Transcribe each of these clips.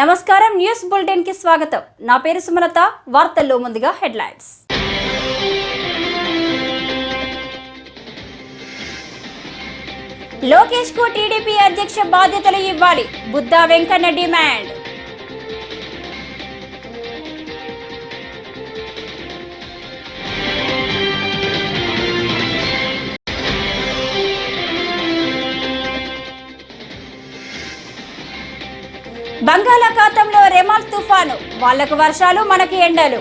నమస్కారం news bulletin కి స్వాగతం. నా పేరు సుమలత. వార్తల్లో ముందుగా హెడ్లైన్స్. లోకేష్ కు టీడీపీ అధ్యక్ష బాధ్యతలు ఇవ్వాలి, బుద్దా వెంకన్న డిమాండ్. బంగాళాఖాతంలో రెమాల్ తుఫాను, వాళ్లకు వర్షాలు మనకి ఎండలు.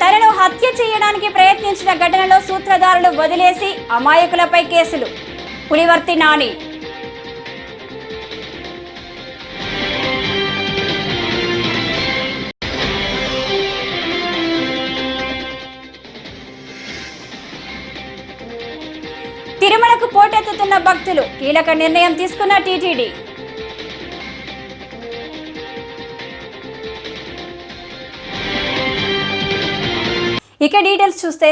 తనను హత్య చేయడానికి ప్రయత్నించిన ఘటనలో సూత్రధారులు వదిలేసి అమాయకులపై కేసులు, పులివర్తి నాని. తిరుమలకు పోటెత్తుతున్న భక్తులు, కీలక నిర్ణయం తీసుకున్న టీటీడీ. ఇక డీటెయిల్స్ చూస్తే,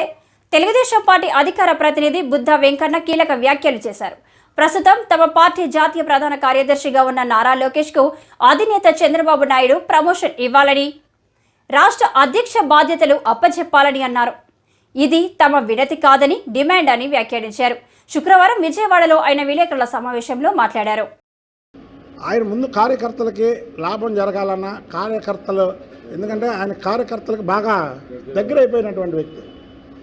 తెలుగుదేశం పార్టీ అధికార ప్రతినిధి బుద్దా వెంకన్న కీలక వ్యాఖ్యలు చేశారు. ప్రస్తుతం తమ పార్టీ జాతీయ ప్రధాన కార్యదర్శిగా ఉన్న నారా లోకేష్ కు అధినేత చంద్రబాబు నాయుడు ప్రమోషన్ ఇవ్వాలని, రాష్ట్ర అధ్యక్ష బాధ్యతలు అప్పచెప్పాలని అన్నారు. ఇది తమ వినతి కాదని, డిమాండ్ అని వ్యాఖ్యానించారు. శుక్రవారం విజయవాడలో ఆయన విలేకరుల సమావేశంలో మాట్లాడారు. ఆయన ముందు కార్యకర్తలకి లాభం జరగాలన్న కార్యకర్తలు, ఎందుకంటే ఆయన కార్యకర్తలకు బాగా దగ్గర అయిపోయినటువంటి వ్యక్తి.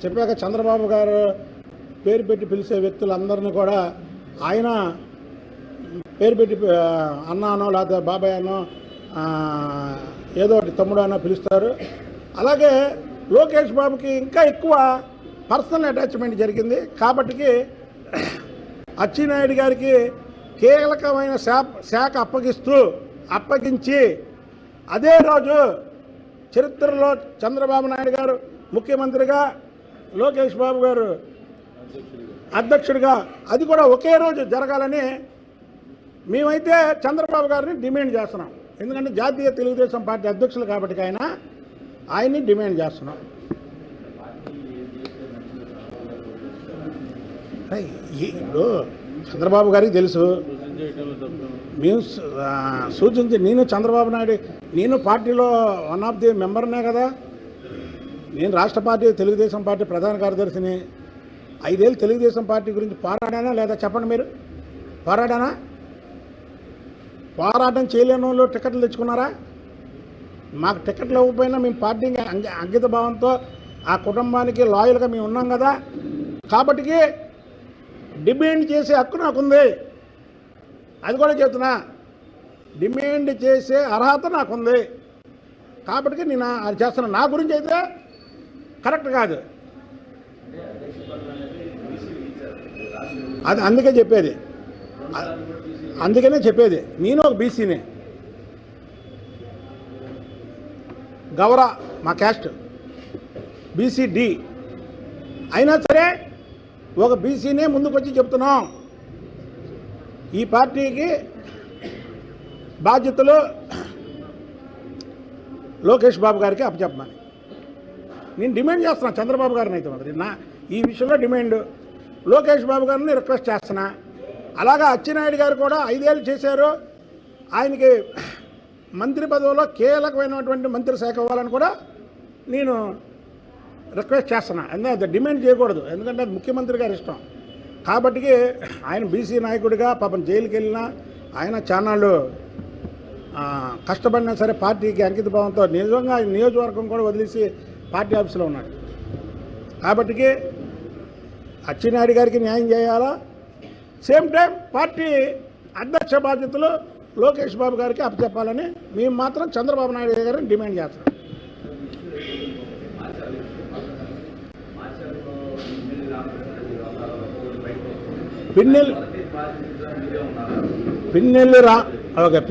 చెప్పాక చంద్రబాబు గారు పేరు పెట్టి పిలిచే వ్యక్తులందరినీ కూడా ఆయన పేరు పెట్టి అన్నానో లేకపోతే బాబాయ్ అనో ఏదో ఒకటి తమ్ముడు అనో పిలుస్తారు. అలాగే లోకేష్ బాబుకి ఇంకా ఎక్కువ పర్సనల్ అటాచ్మెంట్ జరిగింది. కాబట్టి అచ్చెన్నాయుడు గారికి కీలకమైన శాఖ అప్పగించి అదే రోజు చరిత్రలో చంద్రబాబు నాయుడు గారు ముఖ్యమంత్రిగా, లోకేష్ బాబు గారు అధ్యక్షుడిగా, అది కూడా ఒకే రోజు జరగాలని మేమైతే చంద్రబాబు గారిని డిమాండ్ చేస్తున్నాం. ఎందుకంటే జాతీయ తెలుగుదేశం పార్టీ అధ్యక్షులు కాబట్టి ఆయన్ని డిమాండ్ చేస్తున్నాం. ఇప్పుడు చంద్రబాబు గారికి తెలుసు, మేము సూచించి, నేను చంద్రబాబు నాయుడు, నేను పార్టీలో వన్ ఆఫ్ ది మెంబర్నే కదా. నేను రాష్ట్ర పార్టీ తెలుగుదేశం పార్టీ ప్రధాన కార్యదర్శిని. 5 ఏళ్ళు తెలుగుదేశం పార్టీ గురించి పోరాడానా లేదా చెప్పండి మీరు? పోరాడానా? పోరాటం చేయలేని వాళ్ళు టికెట్లు తెచ్చుకున్నారా? మాకు టికెట్లు ఇవ్వకపోయినా మేము పార్టీకి అంకిత భావంతో ఆ కుటుంబానికి లాయల్గా మేము ఉన్నాం కదా. కాబట్టి డిమాండ్ చేసే హక్కు నాకుంది. అది కూడా చెప్తున్నా, డిమాండ్ చేసే అర్హత నాకుంది. కాబట్టి నేను అది చేస్తున్నా. నా గురించి అయితే కరెక్ట్ కాదు. అది అందుకనే చెప్పేది నేను ఒక బీసీనే. గౌర మా క్యాస్ట్ బీసీ-డి అయినా సరే ఒక బీసీనే ముందుకొచ్చి చెప్తున్నాం, ఈ పార్టీకి బాధ్యతలు లోకేష్ బాబు గారికి అప్పచెప్పమని నేను డిమాండ్ చేస్తున్నా. చంద్రబాబు గారిని అయితే మాత్రం ఈ విషయంలో డిమాండ్, లోకేష్ బాబు గారిని రిక్వెస్ట్ చేస్తున్నా. అలాగా అచ్చెన్నాయుడు గారు కూడా 5 ఏళ్ళు చేశారు. ఆయనకి మంత్రి పదవిలో కీలకమైనటువంటి మంత్రి శాఖ ఇవ్వాలని కూడా నేను రిక్వెస్ట్ చేస్తున్నా. ఎందుకంటే డిమాండ్ చేయకూడదు, ఎందుకంటే అది ముఖ్యమంత్రి గారి ఇష్టం. కాబట్టి ఆయన బీసీ నాయకుడిగా పాపం జైలుకి వెళ్ళినా ఆయన చానాళ్ళు కష్టపడినా సరే పార్టీకి అంకిత భావంతో నిజంగా ఆయన నియోజకవర్గం కూడా వదిలేసి పార్టీ ఆఫీసులో ఉన్నాడు. కాబట్టి అచ్చెన్నాయుడు గారికి న్యాయం చేయాలా, సేమ్ టైం పార్టీ అధ్యక్ష బాధ్యతలు లోకేష్ బాబు గారికి అప్పచెప్పాలని మేము మాత్రం చంద్రబాబు నాయుడు గారిని డిమాండ్ చేస్తున్నాం.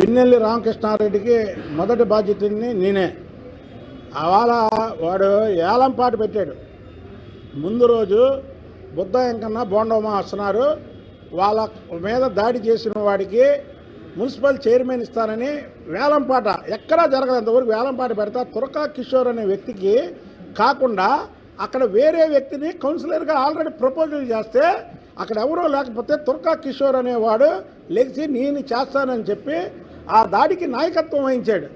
పిన్నెల్లి రామకృష్ణారెడ్డికి మొదటి బాధ్యతని నేనే. అవాళ వాడు ఏలంపాటు పెట్టాడు. ముందు రోజు బుద్ధ వెంకన్న బోండమ్మ వస్తున్నారు, వాళ్ళ మీద దాడి చేసిన వాడికి మున్సిపల్ చైర్మన్ ఇస్తానని వేలంపాట ఎక్కడా జరగనంతవరకు వేలంపాట పెడతా తురకా కిషోర్ అనే వ్యక్తికి కాకుండా అక్కడ వేరే వ్యక్తిని కౌన్సిలర్గా ఆల్రెడీ ప్రపోజల్ చేస్తే అక్కడ ఎవరో లేకపోతే తురకా కిషోర్ అనేవాడు లెగిసి నేను చేస్తానని చెప్పి ఆ దాడికి నాయకత్వం వహించాడు.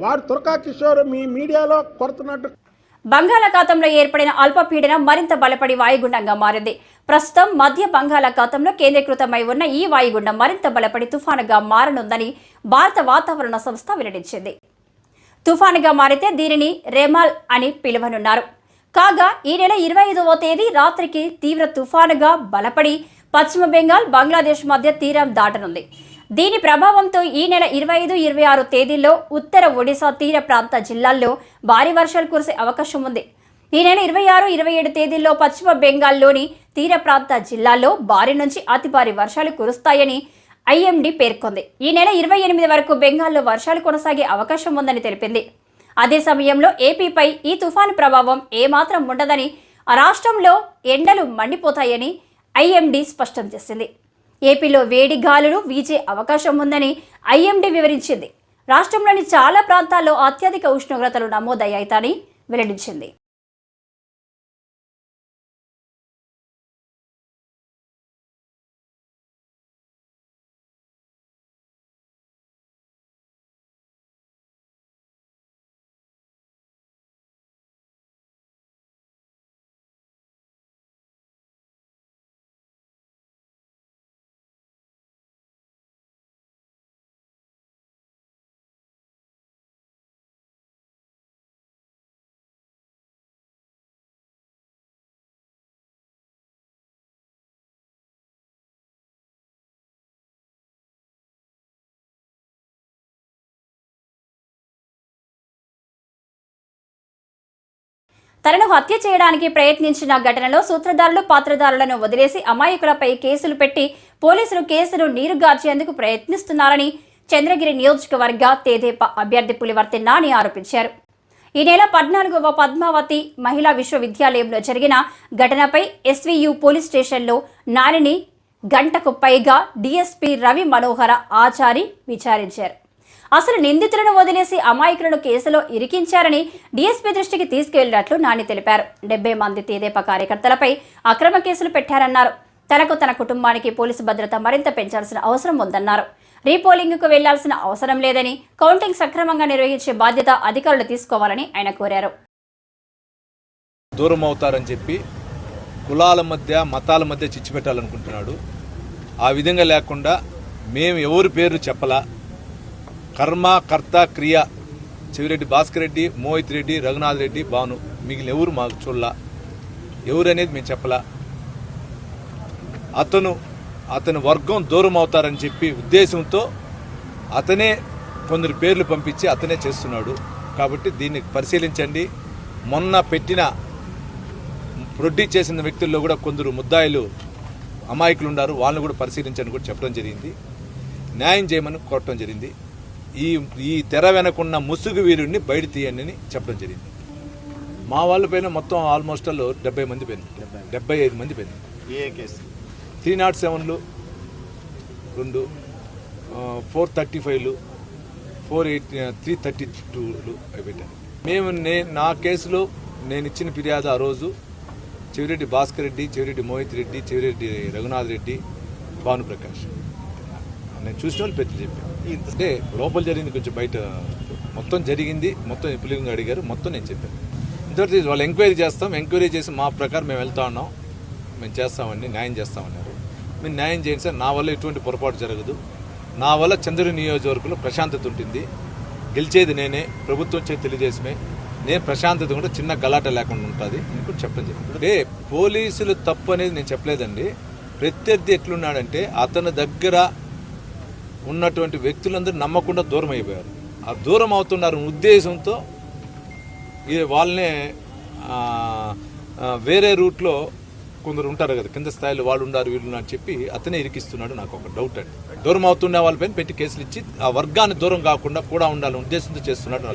వాడు తురకా కిషోర్ మీ మీడియాలో కొడుతున్నట్టు. బంగాళాఖాతంలో ఏర్పడిన అల్పపీడనం మరింత బలపడి వాయుగుండంగా మారింది. ప్రస్తుతం మధ్య బంగాళాఖాతంలో కేంద్రీకృతమై ఉన్న ఈ వాయుగుండం మరింత బలపడి తుఫానుగా మారనుందని భారత వాతావరణ సంస్థ వెల్లడించింది. తుఫానుగా మారితే దీనిని రెమాల్ అని పిలువనున్నారు. కాగా ఈ నెల 25వ తేదీ రాత్రికి తీవ్ర తుఫానుగా బలపడి పశ్చిమ బెంగాల్, బంగ్లాదేశ్ మధ్య తీరం దాటనుంది. దీని ప్రభావంతో ఈ నెల 25, 26 తేదీల్లో ఉత్తర ఒడిశా తీర ప్రాంత జిల్లాల్లో భారీ వర్షాలు కురిసే అవకాశం ఉంది. ఈ నెల 26, 27 తేదీల్లో పశ్చిమ బెంగాల్లోని తీర ప్రాంత జిల్లాల్లో భారీ నుంచి అతి భారీ వర్షాలు కురుస్తాయని ఐఎండీ పేర్కొంది. ఈ నెల 28 వరకు బెంగాల్లో వర్షాలు కొనసాగే అవకాశం ఉందని తెలిపింది. అదే సమయంలో ఏపీపై ఈ తుఫాను ప్రభావం ఏమాత్రం ఉండదని, ఆ రాష్ట్రంలో ఎండలు మండిపోతాయని ఐఎండీ స్పష్టం చేసింది. ఏపీలో వేడి గాలులు వీచే అవకాశం ఉందని ఐఎండీ వివరించింది. రాష్ట్రంలోని చాలా ప్రాంతాల్లో అత్యధిక ఉష్ణోగ్రతలు నమోదయ్యాయని వెల్లడించింది. తనను హత్య చేయడానికి ప్రయత్నించిన ఘటనలో సూత్రధారులు, పాత్రధారులను వదిలేసి అమాయకులపై కేసులు పెట్టి పోలీసులు కేసును నీరుగార్చేందుకు ప్రయత్నిస్తున్నారని చంద్రగిరి నియోజకవర్గ తెదేపా అభ్యర్థి పులివర్తి నాని ఆరోపించారు. ఈ నెల 14వ పద్మావతి మహిళా విశ్వవిద్యాలయంలో జరిగిన ఘటనపై ఎస్వీయు పోలీస్ స్టేషన్లో నానిని గంటకు పైగా డీఎస్పీ రవి మనోహర ఆచారి విచారించారు. అసలు నిందితులను వదిలేసి అమాయకులను కేసులో ఇరికించారని డీఎస్పీ దృష్టికి తీసుకెళ్లినట్లు నాని తెలిపారు. 70 మంది తెదేపా కార్యకర్తలపై అక్రమ కేసులు పెట్టారన్నారు. తనకు, తన కుటుంబానికి పోలీసు భద్రత మరింత పెంచాల్సిన అవసరం ఉందన్నారు. రీపోలింగ్కు వెళ్లాల్సిన అవసరం లేదని, కౌంటింగ్ సక్రమంగా నిర్వహించే బాధ్యత అధికారులు తీసుకోవాలని ఆయన కోరారు. దూరం అవుతారని చెప్పి కులాల మధ్య, మతాల మధ్య చిచ్చు పెట్టాలనుకుంటున్నాడు. ఆ విధంగా లేకుండా మేము ఎవరి పేరు చెప్పలా, కర్మ, కర్త, క్రియ చెవిరెడ్డి భాస్కర్ రెడ్డి, మోహిత్ రెడ్డి, రఘునాథ్ రెడ్డి, భాను, మిగిలిన ఎవరు మాకు చూడలా, ఎవరు అనేది మేము చెప్పలా. అతను వర్గం దూరం అవుతారని చెప్పి ఉద్దేశంతో అతనే కొందరు పేర్లు పంపించి అతనే చేస్తున్నాడు. కాబట్టి దీన్ని పరిశీలించండి. మొన్న పెట్టిన ప్రొడ్యూస్ చేసిన వ్యక్తుల్లో కూడా కొందరు ముద్దాయిలు, అమాయకులు ఉన్నారు, వాళ్ళని కూడా పరిశీలించని కూడా చెప్పడం జరిగింది. న్యాయం చేయమని కోరటం జరిగింది. ఈ తెర వెనకున్న ముసుగు వీరుడిని బయట తీయండి అని చెప్పడం జరిగింది. మా వాళ్ళ పైన మొత్తం ఆల్మోస్ట్ 70 మంది పోయింది, 75 మంది పోయింది. ఏ కేసు? 307లు 2, 435లు, 332లు అవి పెట్టాను. నా కేసులో నేను ఇచ్చిన ఫిర్యాదు ఆ రోజు చెవిరెడ్డి భాస్కర్ రెడ్డి, చెవిరెడ్డి మోహిత్ రెడ్డి, చెవిరెడ్డి రఘునాథ్ రెడ్డి, భానుప్రకాష్, నేను చూసిన వాళ్ళు పెద్దలు చెప్పాను. అంటే లోపల జరిగింది, కొంచెం బయట మొత్తం జరిగింది, మొత్తం పులింగా అడిగారు, మొత్తం నేను చెప్పాను. ఇంతవరకు వాళ్ళు ఎంక్వైరీ చేస్తాం, ఎంక్వైరీ చేసి మా ప్రకారం మేము వెళ్తా ఉన్నాం, మేము చేస్తామండి, న్యాయం చేస్తామన్నారు. మీరు న్యాయం చేయండి సార్, నా వల్ల ఎటువంటి పొరపాటు జరగదు, నా వల్ల చంద్రగిరి నియోజకవర్గంలో ప్రశాంతత ఉంటుంది, గెలిచేది నేనే, ప్రభుత్వం వచ్చే తెలుగుదేశమే, నేను ప్రశాంతత కూడా చిన్న గలాట లేకుండా ఉంటుంది అని కూడా చెప్పడం జరిగింది. అంటే పోలీసులు తప్పు అనేది నేను చెప్పలేదండి. ప్రత్యర్థి ఎట్లున్నాడంటే అతని దగ్గర ఉన్నటువంటి వ్యక్తులందరూ నమ్మకుండా దూరం అయిపోయారు. ఆ దూరం అవుతున్నారు ఉద్దేశంతో వాళ్ళనే వేరే రూట్లో కొందరు ఉంటారు కదా, కింద స్థాయిలో వాళ్ళు ఉన్నారు, వీళ్ళు అని చెప్పి అతనే ఇరికిస్తున్నాడు. నాకు ఒక డౌట్ అండి. దూరం అవుతున్న వాళ్ళపైన పెట్టి కేసులు ఇచ్చి ఆ వర్గాన్ని దూరం కాకుండా కూడా ఉండాలని ఉద్దేశంతో చేస్తున్నాడు.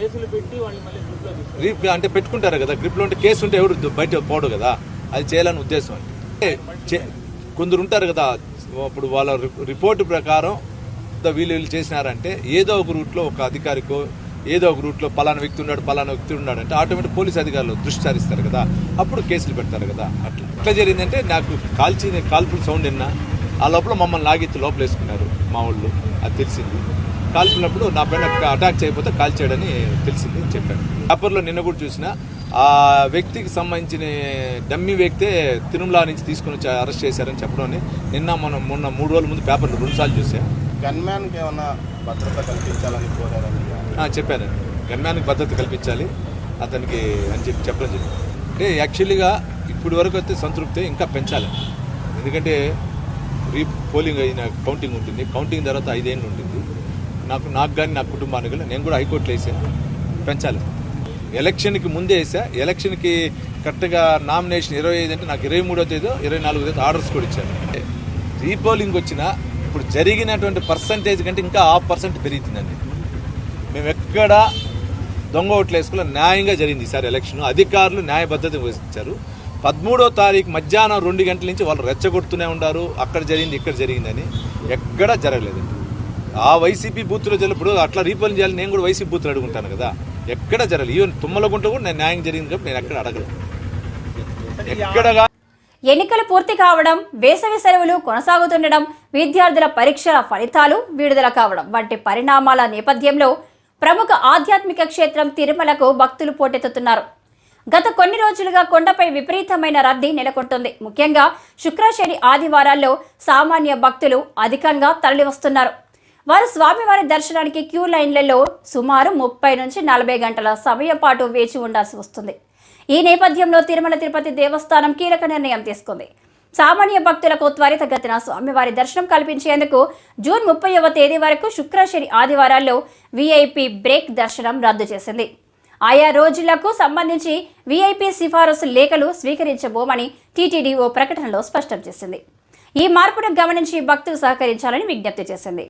అంటే పెట్టుకుంటారు కదా, గ్రిప్లో ఉంటే కేసు ఉంటే ఎవరు బయట పోడు కదా, అది చేయాలని ఉద్దేశం అండి. కొందరు ఉంటారు కదా, ఇప్పుడు వాళ్ళ రిపోర్టు ప్రకారం పెద్ద వీళ్ళు చేసినారంటే ఏదో ఒక రూట్లో ఒక అధికారికో ఏదో ఒక రూట్లో పలానా వ్యక్తి ఉన్నాడు అంటే ఆటోమేటిక్ పోలీస్ అధికారులు దృష్టి సారిస్తారు కదా, అప్పుడు కేసులు పెడతారు కదా. అట్లా ఎట్లా జరిగిందంటే నాకు కాల్పుల సౌండ్ విన్నా, ఆ లోపల మమ్మల్ని లాగెత్తి లోపల వేసుకున్నారు మా వాళ్ళు. అది తెలిసింది. కాల్పినప్పుడు నా పైన అటాక్ చేయకపోతే కాల్ చేయడని తెలిసింది చెప్పాను. పేపర్లో నిన్న కూడా చూసిన ఆ వ్యక్తికి సంబంధించిన డమ్మీ వ్యక్తే తిరుమల నుంచి తీసుకుని వచ్చి అరెస్ట్ చేశారని చెప్పడం నిన్న మొన్న 3 రోజుల ముందు పేపర్లో 2 సార్లు చూసా. గన్మ్యాన్కి ఏమన్నా భద్రత కల్పించాలని కోరారని చెప్పాను. గన్మ్యాన్కి భద్రత కల్పించాలి అతనికి అని చెప్పడం జరిగింది. అంటే యాక్చువల్గా ఇప్పటి వరకు అయితే సంతృప్తి ఇంకా పెంచాలి. ఎందుకంటే పోలింగ్ అయిన కౌంటింగ్ ఉంటుంది. కౌంటింగ్ తర్వాత 5 ఏళ్ళు ఉంటుంది. నాకు కానీ నా కుటుంబానికి కానీ నేను కూడా హైకోర్టులో వేసాను. పెంచాలి. ఎలక్షన్కి ముందే వేసా. ఎలక్షన్కి కరెక్ట్గా నామినేషన్ 25 అంటే నాకు 23వ తేదీ 24వ తేదీ ఆర్డర్స్ కూడా ఇచ్చాను. రీపోలింగ్ వచ్చినా ఇప్పుడు జరిగినటువంటి పర్సంటేజ్ కంటే ఇంకా 0.5% పెరుగుతుందండి. మేము ఎక్కడ దొంగ ఓట్లు వేసుకున్న న్యాయంగా జరిగింది ఈసారి ఎలక్షన్. అధికారులు న్యాయబద్ధత వహించారు. 13వ తారీఖు మధ్యాహ్నం 2 గంటల నుంచి వాళ్ళు రెచ్చగొడుతూనే ఉన్నారు. అక్కడ జరిగింది ఇక్కడ జరిగిందని ఎక్కడా జరగలేదండి. ఆ వైసీపీ బూత్లో జరిగినప్పుడు అట్లా రీపోలింగ్ చేయాలి. నేను కూడా వైసీపీ బూత్లో అడుగుంటాను కదా, ఎక్కడ జరగలేదు. ఈవెన్ తుమ్మలగుంట కూడా నేను న్యాయం జరిగింది కాబట్టి నేను ఎక్కడ అడగలేదు. ఎక్కడగా ఎన్నికలు పూర్తి కావడం, వేసవి సెలవులు కొనసాగుతుండడం, విద్యార్థుల పరీక్షల ఫలితాలు విడుదల కావడం వంటి పరిణామాల నేపథ్యంలో ప్రముఖ ఆధ్యాత్మిక క్షేత్రం తిరుమలకు భక్తులు పోటెత్తుతున్నారు. గత కొన్ని రోజులుగా కొండపై విపరీతమైన రద్దీ నెలకొంటుంది. ముఖ్యంగా శుక్ర, శని, ఆదివారాల్లో సామాన్య భక్తులు అధికంగా తరలివస్తున్నారు. వారు స్వామివారి దర్శనానికి క్యూ లైన్లలో సుమారు 30 నుంచి 40 గంటల సమయం పాటు వేచి ఉండాల్సి వస్తుంది. ఈ నేపథ్యంలో తిరుమల తిరుపతి దేవస్థానం కీలక నిర్ణయం తీసుకుంది. సామాన్య భక్తులకు త్వరితగతిన స్వామివారి దర్శనం కల్పించేందుకు జూన్ 30వ తేదీ వరకు శుక్ర, శని, ఆదివారాల్లో వీఐపీ బ్రేక్ దర్శనం రద్దు చేసింది. ఆయా రోజులకు సంబంధించి వీఐపీ సిఫారసు లేఖలు స్వీకరించబోమని టీటీడీ ఓ ప్రకటనలో స్పష్టం చేసింది. ఈ మార్పును గమనించి భక్తులు సహకరించాలని విజ్ఞప్తి చేసింది.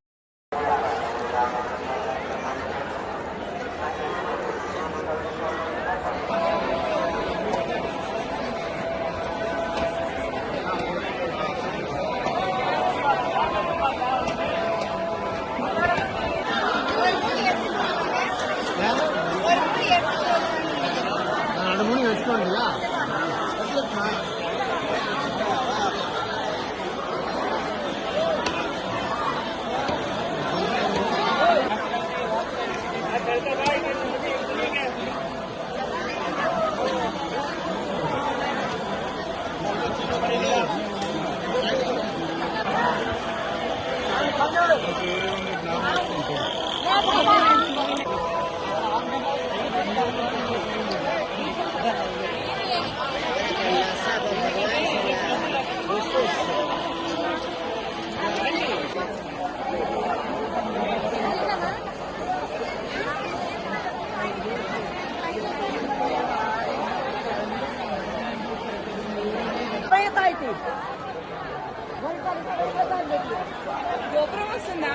గోపురం వస్తుందా?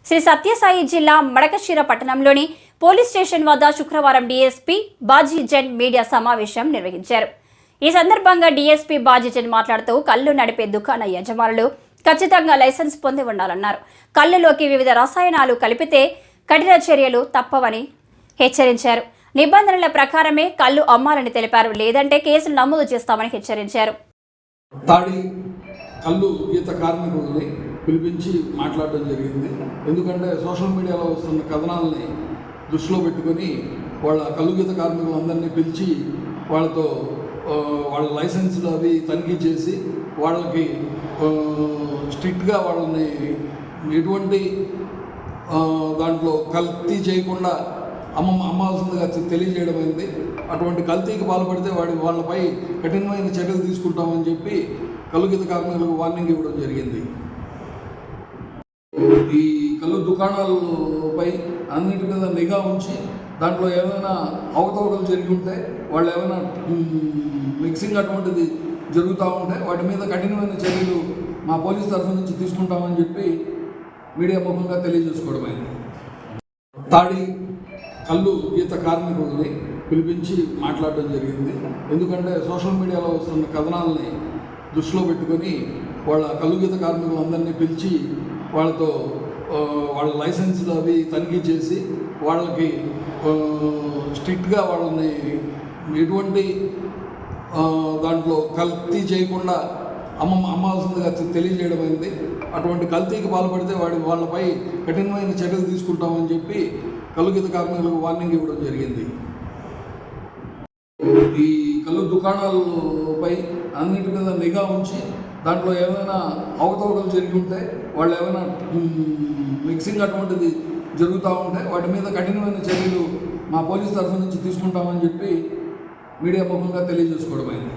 శ్రీ సత్యసాయి జిల్లా మడకశిర పట్టణంలోని పోలీస్ స్టేషన్ వద్ద శుక్రవారం డీఎస్పీ బాజీజన్ మీడియా సమావేశం నిర్వహించారు. ఈ సందర్భంగా డీఎస్పీ బాజీజన్ మాట్లాడుతూ కళ్ళు నడిపే దుకాణ యజమానులు ఖచ్చితంగా లైసెన్స్ పొంది ఉండాలన్నారు. కళ్ళులోకి వివిధ రసాయనాలు కలిపితే కఠిన చర్యలు తప్పవని హెచ్చరించారు. నిబంధనల ప్రకారమే కళ్ళు అమ్మాలని తెలిపారు. లేదంటే కేసులు నమోదు చేస్తామని హెచ్చరించారు. కళ్ళు గీత కార్మికుల్ని పిలిపించి మాట్లాడడం జరిగింది. ఎందుకంటే సోషల్ మీడియాలో వస్తున్న కథనాలని దృష్టిలో పెట్టుకొని వాళ్ళ కళ్ళు గీత కార్మికులందరినీ పిలిచి వాళ్ళతో వాళ్ళ లైసెన్సులు అవి తనిఖీ చేసి వాళ్ళకి స్ట్రిక్ట్గా వాళ్ళని ఎటువంటి దాంట్లో కల్తీ చేయకుండా అమ్మాల్సిందిగా తెలియజేయడం అయింది. అటువంటి కల్తీకి పాల్పడితే వాళ్ళపై కఠినమైన చర్యలు తీసుకుంటామని చెప్పి కళ్ళు గీత కార్మికులకు వార్నింగ్ ఇవ్వడం జరిగింది. ఈ కళ్ళు దుకాణాలపై అన్నిటి మీద నిఘా ఉంచి దాంట్లో ఏమైనా అవకతవకలు జరిగి ఉంటే వాళ్ళు ఏమైనా మిక్సింగ్ అటువంటిది జరుగుతూ ఉంటే వాటి మీద కఠినమైన చర్యలు మా పోలీస్ తరఫు నుంచి తీసుకుంటామని చెప్పి మీడియా ముఖంగా తెలియజేసుకోవడమైంది. కళ్ళు గీత కార్మికుల్ని పిలిపించి మాట్లాడడం జరిగింది. ఎందుకంటే సోషల్ మీడియాలో వస్తున్న కథనాలని దృష్టిలో పెట్టుకొని వాళ్ళ కళ్ళు గీత కార్మికులందరినీ పిలిచి వాళ్ళతో వాళ్ళ లైసెన్సులు అవి తనిఖీ చేసి వాళ్ళకి స్ట్రిక్ట్గా వాళ్ళని ఎటువంటి దాంట్లో కల్తీ చేయకుండా అమ్మాల్సిందిగా తెలియజేయడం అయింది. అటువంటి కల్తీకి పాల్పడితే వాళ్ళపై కఠినమైన చర్యలు తీసుకుంటామని చెప్పి కళ్ళు గీత కార్మికులకు వార్నింగ్ ఇవ్వడం జరిగింది. ఈ కళ్ళు దుకాణాలపై అన్నిటి మీద నిఘా ఉంచి దాంట్లో ఏమైనా అవకతవకలు జరిగి ఉంటే వాళ్ళు ఏమైనా మిక్సింగ్ అటువంటిది జరుగుతూ ఉంటే వాటి మీద కఠినమైన చర్యలు మా పోలీస్ తరఫు నుంచి తీసుకుంటామని చెప్పి మీడియా ముఖంగా తెలియజేసుకోవడమైంది.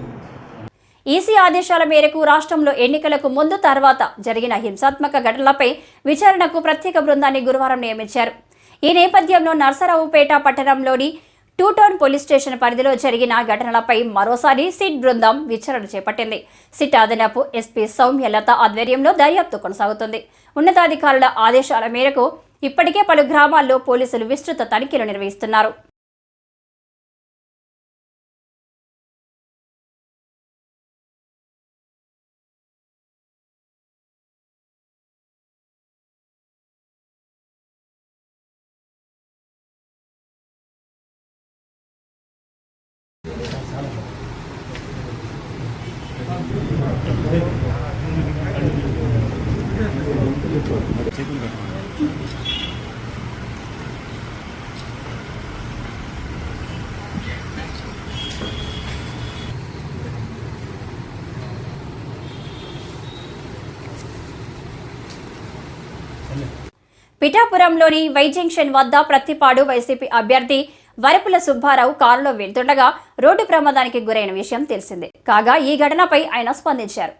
ఈసీ ఆదేశాల మేరకు రాష్ట్రంలో ఎన్నికలకు ముందు తర్వాత జరిగిన హింసాత్మక ఘటనలపై విచారణకు ప్రత్యేక బృందాన్ని గురువారం నియమించారు. ఈ నేపథ్యంలో నర్సరావుపేట పట్టణంలోని 2 టౌన్ పోలీస్ స్టేషన్ పరిధిలో జరిగిన ఘటనలపై మరోసారి సిట్ బృందం విచారణ చేపట్టింది. సిట్ అదనపు ఎస్పీ సౌమ్యలత ఆధ్వర్యంలో దర్యాప్తు కొనసాగుతుంది. ఉన్నతాధికారుల ఆదేశాల మేరకు ఇప్పటికే పలు గ్రామాల్లో పోలీసులు విస్తృత తనిఖీలు నిర్వహిస్తున్నారు. పిఠాపురంలోని వై జంక్షన్ వద్ద ప్రత్తిపాడు వైసీపీ అభ్యర్థి వరపుల సుబ్బారావు కారులో వెళ్తుండగా రోడ్డు ప్రమాదానికి గురైన విషయం తెలిసిందే. కాగా ఈ ఘటనపై ఆయన స్పందించారు.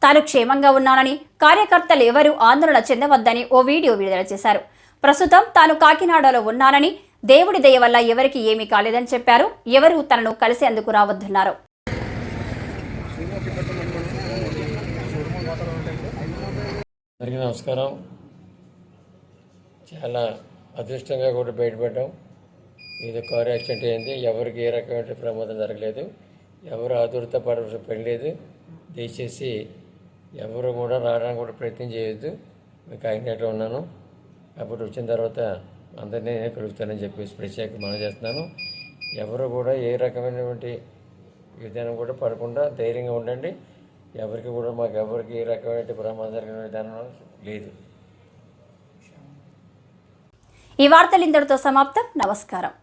తాను క్షేమంగా ఉన్నానని, కార్యకర్తలు ఎవరూ ఆందోళన చెందవద్దని ఓ వీడియో విడుదల చేశారు. ప్రస్తుతం తాను కాకినాడలో ఉన్నానని, దేవుడి దయ వల్ల ఎవరికి ఏమీ కాలేదని చెప్పారు. ఎవరూ తనను కలిసేందుకు రావద్దన్నారు. నమస్కారం. చాలా అదృష్టంగా కూడా బయటపడ్డాం. ఇది కారు యాక్సిడెంట్ అయింది. ఎవరికి ఏ రకమైన ప్రమాదం జరగలేదు. ఎవరు ఆదురత పడలేదు. దయచేసి ఎవరు కూడా రావడానికి కూడా ప్రయత్నం చేయొద్దు. మీకు కాకినాడలో ఉన్నాను అప్పుడు వచ్చిన తర్వాత అందరినీ నేను కలుగుతానని చెప్పేసి ప్రత్యేక మనం చేస్తున్నాను. ఎవరు కూడా ఏ రకమైనటువంటి విధానం కూడా పడకుండా ధైర్యంగా ఉండండి. ఎవరికి కూడా మాకు ఎవరికి ఏ రకమైన ప్రమాదం జరిగిన విధానం లేదు. ఈ వార్తలు ఇంతటితో సమాప్తం. నమస్కారం.